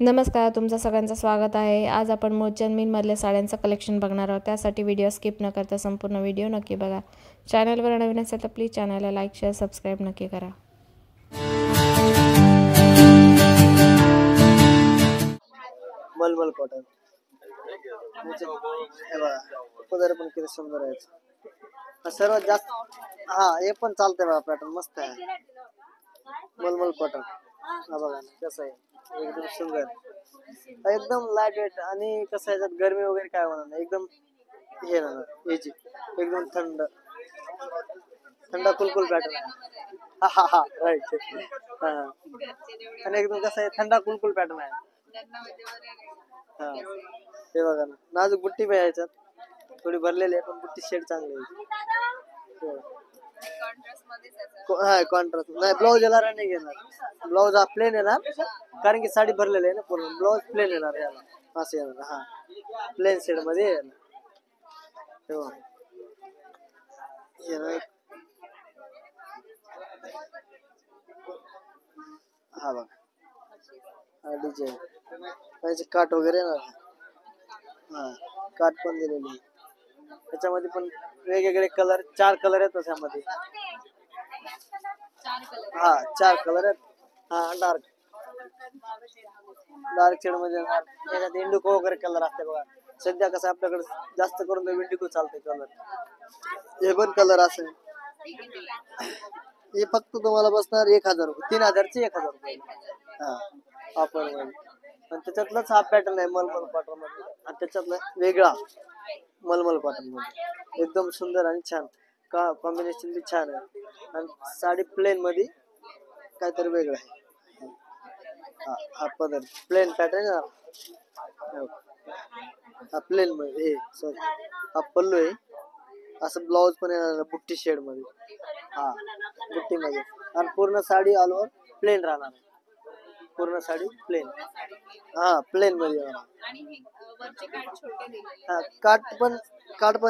नमस्कार, तुमचं सगळ्यांचं स्वागत आहे. आज आपण मोचनमीनमधल्या साड्यांचं कलेक्शन बघणार आहोत. त्यासाठी व्हिडिओ स्किप न करता संपूर्ण व्हिडिओ नक्की बघा. चॅनलवर नवीन असेल तर प्लीज चॅनलला लाईक, शेअर, सबस्क्राईब नक्की करा. मलमल कॉटन पदर पण किती सुंदर आहे. सर्वात जास्त हे पण चालतंय बघा. पॅटर्न मस्त आहे. मलमल कॉटन हा बघा कसं आहे. एकदम सुंदर, एकदम लाईट वेट आणि कसं आहे, गरमी वगैरे काय होणार नाही. एकदम हे राहणार याची एकदम थंड थंड कुलकुल पॅटर्न आहे. हा राईट. हा आणि एकदम कसं आहे, थंडा कुलकुल पॅटर्न आहे. हा हे बघा ना, नाजूक बुट्टी पण यायच्यात, थोडी भरलेली आहे पण बुट्टी शेड चांगली आहे. हा कॉन्ट्रास्ट नाही. ब्लाऊज याला नाही घेणार. ब्लाऊज हा प्लेन येणार, कारण की साडी भरलेली आहे ना पूर्ण. ब्लाऊज प्लेन येणार याला, असं येणार. हा प्लेन शेड मध्ये येणार. हा बघा हा डिझाईन त्याचे काट वगैरे येणार. हा काट पण दिलेली. त्याच्यामध्ये पण वेगवेगळे कलर, 4 कलर येतात त्यामध्ये. हा 4 कलर आहेत. हा डार्क शेड मध्ये त्याच्यात इंडिगो वगैरे कलर असते बघा. सध्या कसं आपल्याकडे जास्त करून इंडिगो चालते कलर. हे पण कलर असेल. हे फक्त तुम्हाला बसणार 1000 रुपये. 3000चे 1000 रुपये. हा ऑफर मध्ये. आणि त्याच्यातलाच हा पॅटर्न आहे मलमल कॉटन मध्ये. आणि त्याच्यातला वेगळा मलमल कॉटन मध्ये एकदम सुंदर आणि छान. का कॉम्बिनेशन बी छान आहे. आणि साडी प्लेन मध्ये काहीतरी वेगळं आहे. हा पदर प्लेन पॅटर्न आहे. हा प्लेन मध्ये सॉरी हा पल्लू आहे. असं ब्लाऊज पण येणार बुट्टी शेड मध्ये. हा बुट्टी मध्ये. आणि पूर्ण साडी ऑल ओव्हर प्लेन राहणार. पूर्ण साडी प्लेन. हा प्लेन मध्ये येणार. हा काट पण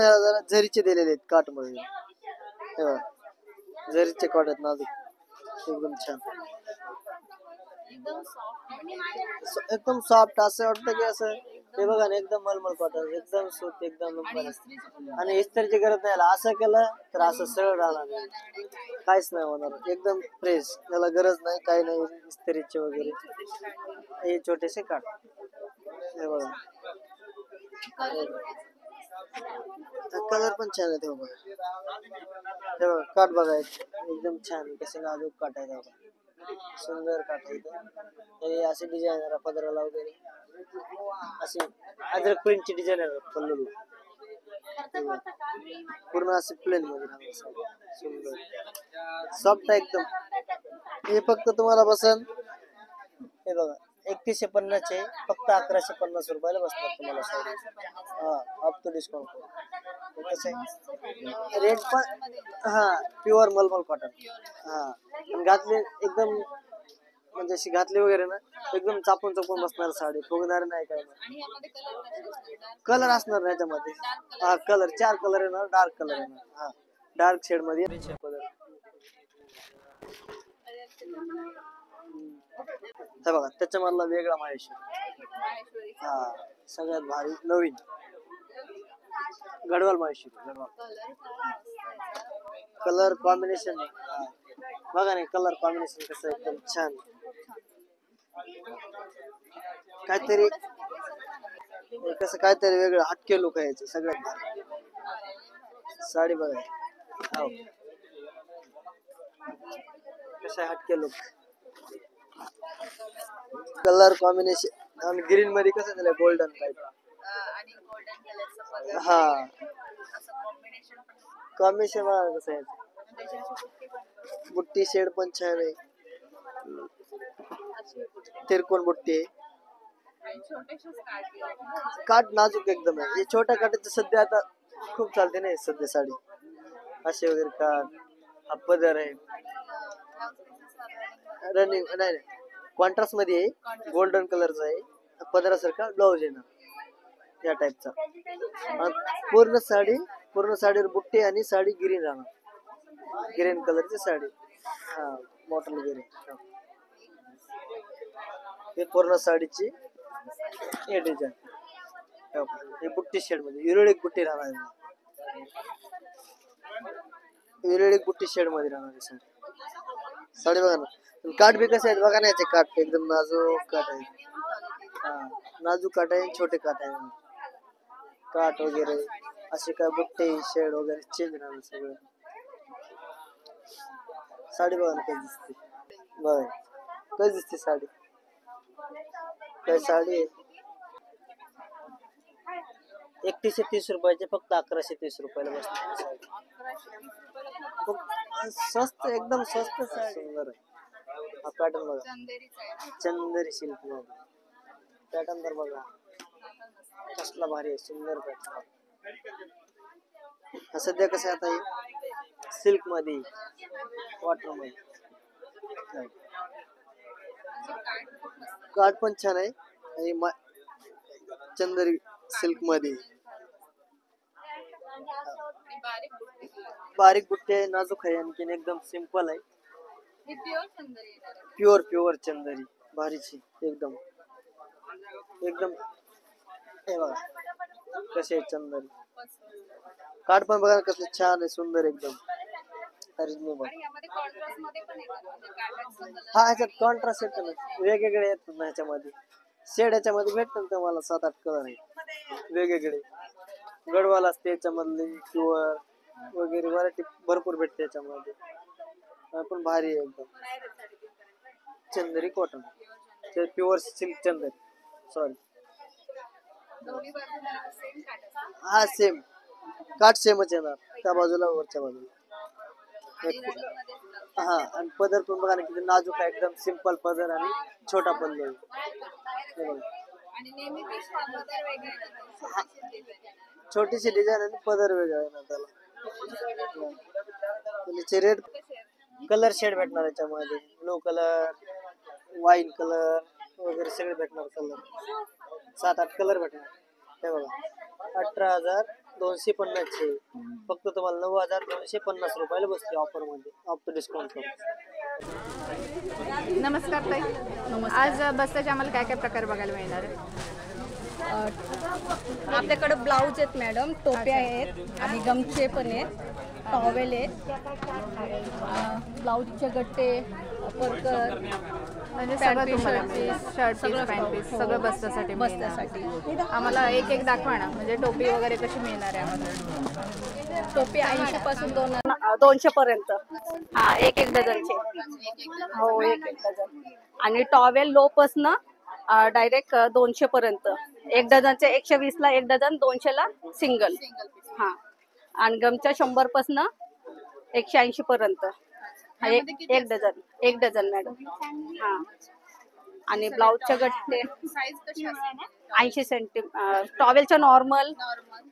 जरा झरीचे दिलेले आहेत काट मध्ये. झरीचे काट आहेत नाजूक एकदम छान. एकदम सॉफ्ट असं वाटतं की असं हे बघा ना, एकदम मलमल कॉटन एकदम सूत एकदम. आणि इस्त्रीची गरज नाही. असं केलं तर असं सरळ राहणार, काहीच नाही होणार. एकदम फ्रेश, त्याला गरज नाही काही नाही इस्त्रीचे वगैरे. हे छोटेसे काट हे बघा. कलर पण छान आहे. हे बघा काट बघा एकदम छान कसे नाजूक काट आहे. सुंदर काट आहे. असे डिझाईन पदराला वगैरे असे अजरक प्रिंटची डिझाईन आहे पल्लू. पूर्ण असे प्लेन मध्ये सुंदर सॉफ्ट एकदम. हे फक्त तुम्हाला बसन हे बघा 3150 चे फक्त 1150 रुपयाला बसणार तुम्हाला साडी. हा अप टू डिस्काउंट. रेट पण हा प्युअर मलमल कॉटन. हा घातले एकदम म्हणजे अशी घातली वगैरे ना, एकदम चापून बसणार साडी, फुगणार नाही काय नाही. कलर असणार नाही त्यामध्ये. हा कलर 4 कलर येणार. डार्क कलर येणार. हा डार्क शेड मध्ये हे बघा त्याच्या मधला वेगळा महेश्वरी. हा सगळ्यात भारी नवीन गडवाल महेश्वरी. कलर कॉम्बिनेशन बघा नाही. कलर कॉम्बिनेशन कसं एकदम छान. काहीतरी कसं काहीतरी वेगळं हटके लुक आहे सगळ्यात भारी. साडी बघा कसं हटके लुक. कलर कॉम्बिनेशन आणि ग्रीन मध्ये कसं झालं गोल्डन टाइप. हा कॉम्बिनेशन बघा कसं आहे. बुट्टी शेड पण छान आहे. तिरकोन बुट्टी आहे. काट नाजूक एकदम आहे. हे छोट्या काटाचं सध्या आता खूप चालते नाही सध्या साडी. असे वगैरे काट. हा पदर आहे रनिंग नाही कॉन्ट्रास्ट मध्ये आहे. गोल्डन कलरचा आहे. पदरासारखा ब्लाऊज येणार या टाइपचा. पूर्ण साडीवर बुट्टी आणि साडी ग्रीन राहणार. ग्रीन कलरची साडी. हा मॉटल ग्रीन. हे पूर्ण साडीची हे डिझाईन, हे बुट्टी शेड मध्ये युरोडिक बुट्टी राहणार, युरोडिक बुट्टी शेड मध्ये राहणार आहे साडी बघा ना. काठ बी कसे आहेत बघा ना, याचे काठ एकदम नाजूक काठ आहे. हा, नाजूक काठ आहे, छोटे काठ आहे. काठ वगैरे असे काय बुट्टे शेड वगैरे चेंज राहणार सगळं. साडी बघा ना कशी दिसते, बघा कशी दिसते साडी. काय साडी आहे 3130 रुपयाचे, फक्त 1130 रुपयाला बसते. स्वस्त, एकदम स्वस्त साडी, सुंदर आहे. हा पॅटर्न बघा, चंदेरी सिल्क मध्ये पॅटर्न तर बघा कसला भारी आहे, सुंदर पॅटर्न. सध्या कसं आता हे सिल्क मध्ये, वॉटर मध्ये काठ पण छान आहे आणि चंदेरी सिल्क मध्ये बारीक बुट्टे आहे, नाजूक आहे, आणखीन एकदम सिंपल आहे. प्युअर चंदेरी भारीची एकदम एकदम. हे बघा कसे आहे चंदेरी. काठ पण बघा कसले छान आहे, सुंदर एकदम रिजनेबल. हा ह्याच्यात कॉन्ट्रास्ट येतो ना, वेगवेगळे येतात ना ह्याच्यामध्ये. शेड ह्याच्यामध्ये भेटतात तुम्हाला 7-8 कलर आहे वेगवेगळे. गडवाल असते याच्यामधले, प्युअर वगैरे व्हरायटी भरपूर भेटते याच्यामध्ये. पण भारी आहे एकदम. चंदेरी कॉटन, ते प्युअर सिल्क चंदेरी, सॉरी. हा सेम काठ सेमच येणार, त्या बाजूला वरच्या बाजूला. हा, आणि पदर पण बघा ना किती नाजूक आहे, एकदम सिंपल पदर आणि छोटा पल्लू. छोटीशी डिझाईन आणि पदर वेगळा आहे ना त्याला. रेड कलर शेड भेटणार याच्यामध्ये, ब्लू कलर, वाईन कलर वगैरे सगळे भेटणार कलर. 7-8 कलर भेटणार. हे बघा 18,250 चे, फक्त तुम्हाला 9,250 रुपयाला बसते ऑफर मध्ये, ऑफ डिस्काउंट करून. नमस्कार ताई. आज बस्त्याचे आम्हाला काय काय प्रकार बघायला मिळणार आहे? आपल्याकडे ब्लाऊज आहेत मॅडम, टोप्या आहेत आणि गमचे पण आहेत, टॉवेल आहेत, ब्लाऊजचे गट्टे, परकर, म्हणजे सगळं तुम्हाला शर्ट पीस, पॅन्ट पीस सगळं बस्त्यासाठी. आम्हाला एक एक दाखवा ना, म्हणजे टोपी वगैरे कशी मिळणार आहे आम्हाला? टोपी 80 पासून 200 पर्यंत. हा, एक डझनचे. हो, एक डझन. आणि टॉवेल लो पासून डायरेक्ट 200 पर्यंत. एक डझनचे 120 ला एक डझन, 200 ला सिंगल. हा, आणि गमच्या 100 पासून 180 पर्यंत. हा, एक डझन मॅडम. हा, आणि ब्लाऊजचे गट्टे 80 सेंटीमीटर, टॉवेलच्या नॉर्मल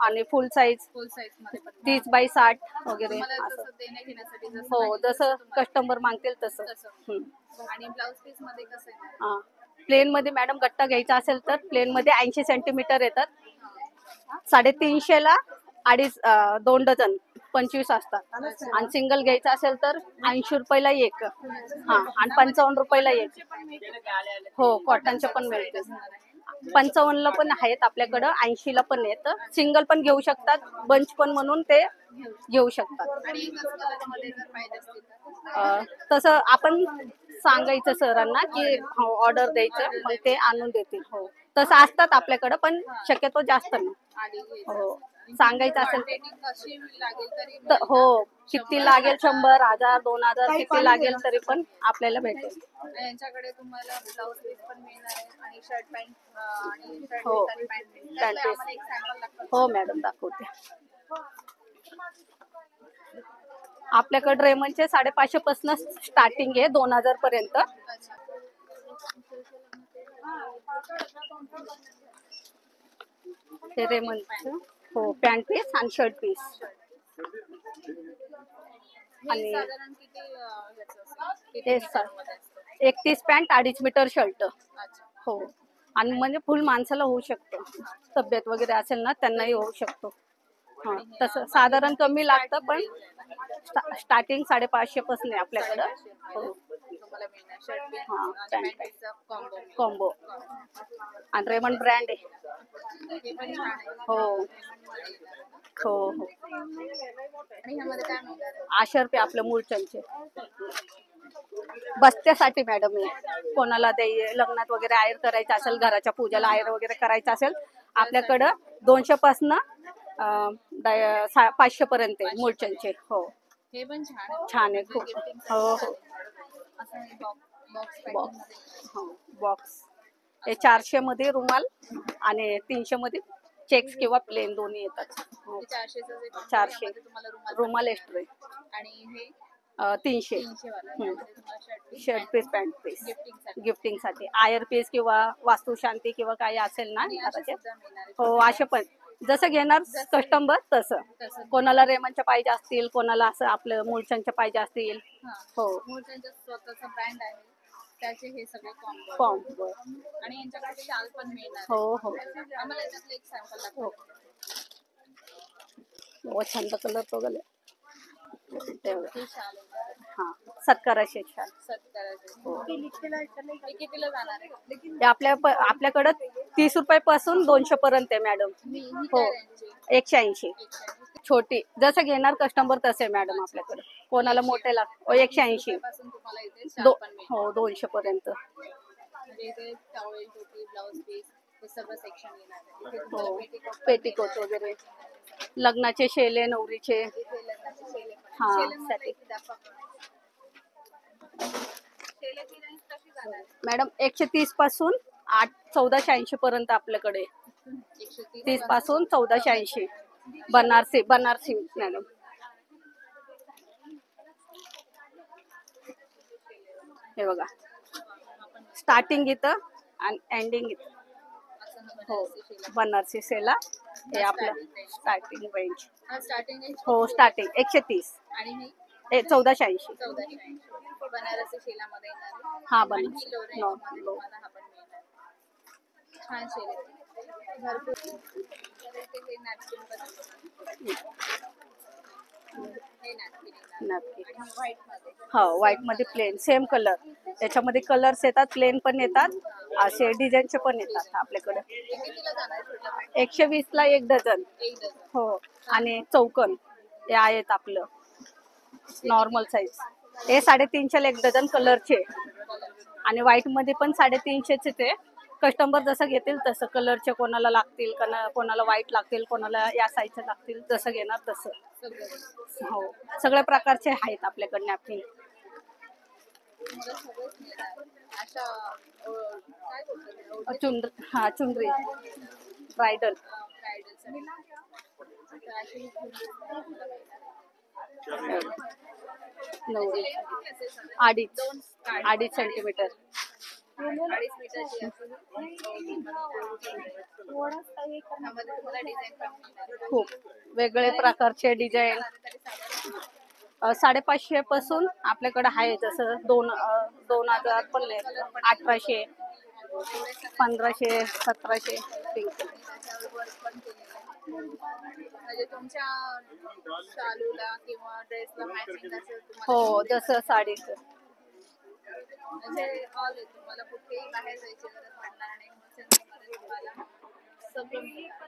आणि फुल साईज 30x60 वगैरे असं. हो, जसं कस्टमर मागतील तसं. आणि ब्लाउज पीस मध्ये कसं आहे? हा, प्लेन मध्ये मॅडम गट्टा घ्यायचा असेल तर प्लेन मध्ये 80 सेंटीमीटर येतात. 350 ला 2 डझन 25 असतात. आणि सिंगल घ्यायचा असेल तर 80 रुपयाला एक. हा, आणि 55 रुपयाला एक. हो, कॉटनचे पण मिळते. 55 ला पण आहेत आपल्याकडं, 80 ला पण आहेत. सिंगल पण घेऊ शकतात, बंच पण म्हणून ते घेऊ शकतात. तसं आपण सांगायचं सरांना की ऑर्डर द्यायचं, मग ते आणून देतील. हो, तसं असतात आपल्याकडं, पण शक्यतो जास्त नाही. हो, सांगायचं असेल तर हो, किती लागेल 100, 1000, 2000 किती लागेल तरी पण आपल्याला भेटेल. यांच्याकडे तुम्हाला ब्लाउज पीस पण मिळणार आहे आणि शर्ट पॅन्ट आणि शर्ट हो, पॅन्ट पॅन्ट पीस. एक सॅम्पल दाखवा. हो मॅडम, दाखवते. आपल्याकडे रेमंडचे 550 पासून स्टार्टिंग आहे 2000 पर्यंत. ते रेमंडचं. हो, पॅन्ट पीस आणि शर्ट पीस. आणि साधारण किती 31 पॅन्ट 2.5 मीटर शर्ट. हो, आणि म्हणजे फुल माणसाला होऊ शकतो, तब्येत वगैरे असेल ना त्यांनाही होऊ शकतो. हा, तसं साधारण कमी लागतं, पण स्टार्टिंग 550 पासून आहे आपल्याकडं. हो, तुम्हाला मिळणार शर्ट पीस हा, आणि pant पॅन्ट पीसचा कॉम्बो कॉम्बो आणि रेमंड ब्रँड आहे. हे पण छान आहे. हो मध्ये येणार आहे. हो हो. आणि ह्यामध्ये काय मिळणार आहे? 800 रुपये आपल्या मूळच्यांचे. बस्त्यासाठी मॅडम आहे. कोणाला ते लग्नात वगैरे आयर करायचं असेल, घराच्या पूजेला आयर वगैरे करायचं असेल, आपल्याकडं 200 पासन 500 पर्यंत आहे मूळच्यांचे. हो हे पण छान आहे. छान आहे खूप. गिफ्टिंग हो हो असं बॉक्स पॅकिंग बॉक्स. मध्ये हो बॉक्स. हे 400 मध्ये रुमाल आणि 300 मध्ये चेक्स किंवा प्लेन दोन्ही येतात. हो. 400चं जे combo आहे, 400 यामध्ये तुम्हाला रुमाल एक्स्ट्रा आणि हे 300 300 वाला यामध्ये तुम्हाला shirt shirt piece pant piece gifting साठी गिफ्टिंग साठी आयर पीस किंवा वास्तुशांती किंवा काही असेल ना घराचे. सुद्धा मिळणार आहे. हो असे पण जसं घेणार कस्टमर तसं. तसं कोणाला रेमनच्या पाहिजे असतील, कोणाला असं आपलं मूळच्यांच्या पाहिजे असतील. हा हो मोठ्यांचा स्वतःचा ब्रँड आहे, त्याचे हे सगळे कॉम्बो कॉम्बो. आणि यांच्याकडे शाल पण मिळणार हो हो आहे. आम्हाला याच्यातलं एक सॅम्पल हो. दाखवा. छंद कलर तो गले तेवढं. ही शाल आहे. हा सत्काराचे छान. सत्काराचे हे कितीला जाणार आहे? हे आपल्याकडं 30 रुपये पासून 200 पर्यंत आहे मॅडम. ही हो काय रेंजची? 180 छोटी जसं घेणार कस्टमर तसे आहे मॅडम आपल्याकडे. कोणाला मोठे 180 पासून तुम्हाला इथे शाल दो पण मिळेल. हो 200 पर्यंत. म्हणजे इथे टॉवेल, टोपी, ब्लाउज पीस हे सगळं सेक्शन येणार आहे. इथे हो तुम्हाला पेटीकोट पेटीकोट वगैरे लग्नाचे शेले नवरीचे. इथे लग्नाचे शेले पण हा, आहे. शेले मला साठी. इथे दाखवा. शेलेची रेंज कशी जाणार? मॅडम 130 पासून 1480 पर्यंत आपल्याकडे. 130 30 पासून 1480 बनारसी मॅडम. हे बघा स्टार्टिंग इथं आणि एंडिंग इथं. हो बनारसी सेला हे आपलं स्टार्टिंग रेंज. हा स्टार्टिंग रेंज हो स्टार्टिंग 130 आणि ही हे 1480. 1480 बनारसी शेलामध्ये येणार आहे. हा आणि बनारसी ही लो रेंज नो मध्ये लो. तुम्हाला हा पण मिळणार आहे. छान शेल आहे भरपूर. तर इथे हे नॅपकिन पण हे नॅपकिन येणार नक्की. आणि व्हाईट मध्ये हो व्हाईट मध्ये प्लेन सेम कलर. त्याच्यामध्ये कलर्स येतात, प्लेन पण येतात, असे डिझाईनचे पण येतात आपल्याकडे. हे कितीला जाणार छोटा पॅन्ट? 120 ला 1 डझन. एक डझन. हो आणि चौकन हे आहेत आपलं नॉर्मल साईज. हे 350 ला 1 डझन कलरचे आणि व्हाईट मध्ये पण 350 ते. कस्टमर जसं घेतील तसं कलरचे कोणाला लागतील, कोणाला व्हाईट लागतील, कोणाला या साईजचे लागतील, जसं घेणार तसं. हो सगळ्या प्रकारचे आहेत आपल्याकडे नॅपकिन. मला सगळंच मिळणार. अशा काय बोलतात हा चुंदरी ब्रायडल. ब्रायडलसाठी तर अशी नवरी किती असेल साधारण? 2.5 सेंटीमीटर. 2.5 मीटरची असेल. त्यामध्ये तुम्हाला डिझाईन पण मिळणार. खूप वेगळे प्रकारचे डिझाईन. तरी साधारण 550 पासून आपल्याकडे आहे, जसं 2000 पण आहेत, 1800 1500 1700. त्याच्यावर वर्क पण केलेलं आहे. म्हणजे तुमच्या शालूला किंवा ड्रेसला मॅचिंग असेल तुम्हाला. हो जसं साडीचं. म्हणजे ऑल आहे. तुम्हाला कुठेही बाहेर जायची गरज पडणार नाही. तुम्हाला सगळं मिळणार.